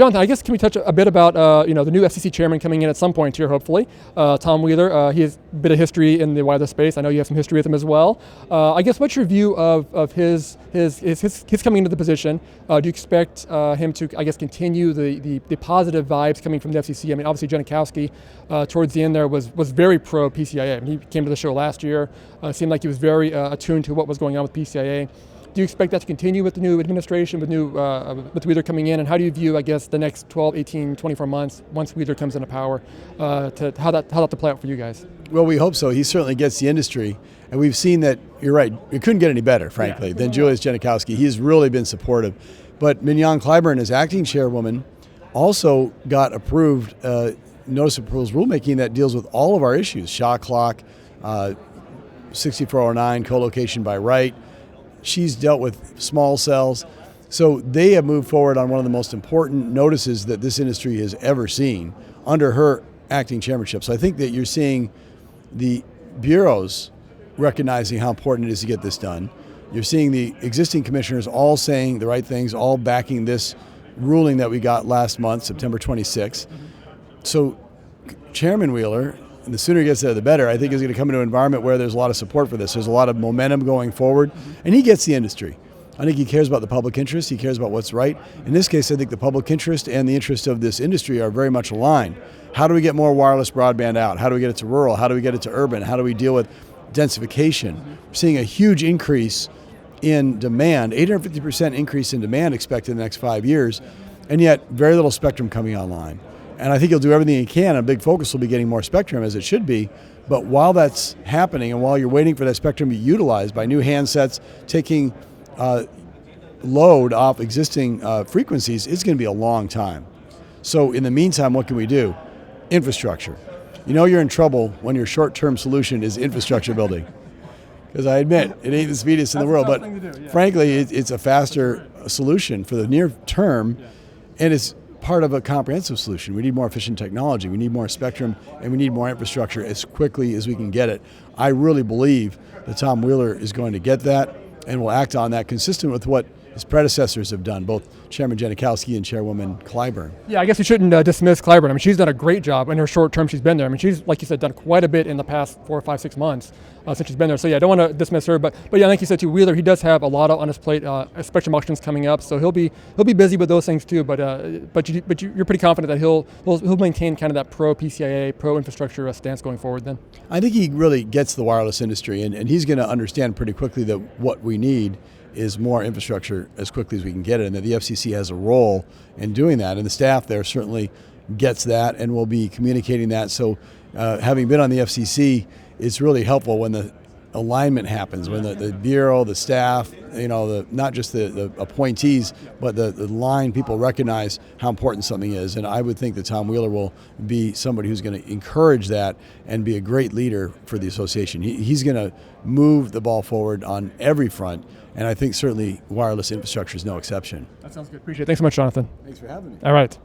Jonathan, I guess can we touch a bit about the new FCC chairman coming in at some point here, hopefully, Tom Wheeler. He has a bit of history in the wireless space. I know you have some history with him as well. I guess what's your view of his coming into the position? Do you expect him to, I guess, continue the positive vibes coming from the FCC? I mean, obviously Janikowski towards the end there was very pro PCIA. I mean, he came to the show last year. Seemed like he was very attuned to what was going on with PCIA. Do you expect that to continue with the new administration, with Wheeler coming in? And how do you view, I guess, the next 12, 18, 24 months once Wheeler comes into power, to how that to play out for you guys? Well, we hope so. He certainly gets the industry. And we've seen that, you're right, it couldn't get any better, frankly, than Julius Janikowski. He's really been supportive. But Mignon Clyburn, as acting chairwoman, also got approved notice of proposed rulemaking that deals with all of our issues: shot clock, 6409, co-location by right. She's dealt with small cells. So they have moved forward on one of the most important notices that this industry has ever seen under her acting chairmanship. So I think that you're seeing the bureaus recognizing how important it is to get this done. You're seeing the existing commissioners all saying the right things, all backing this ruling that we got last month, September 26th. So Chairman Wheeler, and the sooner he gets there, the better, I think is going to come into an environment where there's a lot of support for this. There's a lot of momentum going forward, and he gets the industry. I think he cares about the public interest. He cares about what's right. In this case, I think the public interest and the interest of this industry are very much aligned. How do we get more wireless broadband out? How do we get it to rural? How do we get it to urban? How do we deal with densification? We're seeing a huge increase in demand, 850% increase in demand expected in the next 5 years, and yet very little spectrum coming online. And I think he'll do everything he can. A big focus will be getting more spectrum, as it should be. But while that's happening and while you're waiting for that spectrum to be utilized by new handsets, taking load off existing frequencies, it's going to be a long time. So in the meantime, what can we do? Infrastructure. You know you're in trouble when your short-term solution is infrastructure building. Because I admit, it ain't the speediest in the world, but frankly, it's a faster solution for the near term, and it's part of a comprehensive solution. We need more efficient technology, we need more spectrum, and we need more infrastructure as quickly as we can get it. I really believe that Tom Wheeler is going to get that and will act on that, consistent with what his predecessors have done, both Chairman Janikowski and Chairwoman Clyburn. Yeah, I guess you shouldn't dismiss Clyburn. I mean, she's done a great job in her short term she's been there. I mean, she's, like you said, done quite a bit in the past 4, 5, 6 months since she's been there. So yeah, I don't want to dismiss her, but yeah, like you said too, Wheeler, he does have a lot on his plate. Spectrum auctions coming up, so he'll be busy with those things too. But you're pretty confident that he'll maintain kind of that pro PCIA, pro infrastructure stance going forward. Then I think he really gets the wireless industry, and he's going to understand pretty quickly that what we need is more infrastructure as quickly as we can get it, and that the FCC has a role in doing that, and the staff there certainly gets that and will be communicating that. So having been on the FCC, it's really helpful when the alignment happens, when the bureau, the staff, not just the appointees, but the line people recognize how important something is. And I would think that Tom Wheeler will be somebody who's going to encourage that and be a great leader for the association. He's going to move the ball forward on every front, and I think certainly wireless infrastructure is no exception. That sounds good. Appreciate it. Thanks so much, Jonathan. Thanks for having me. All right.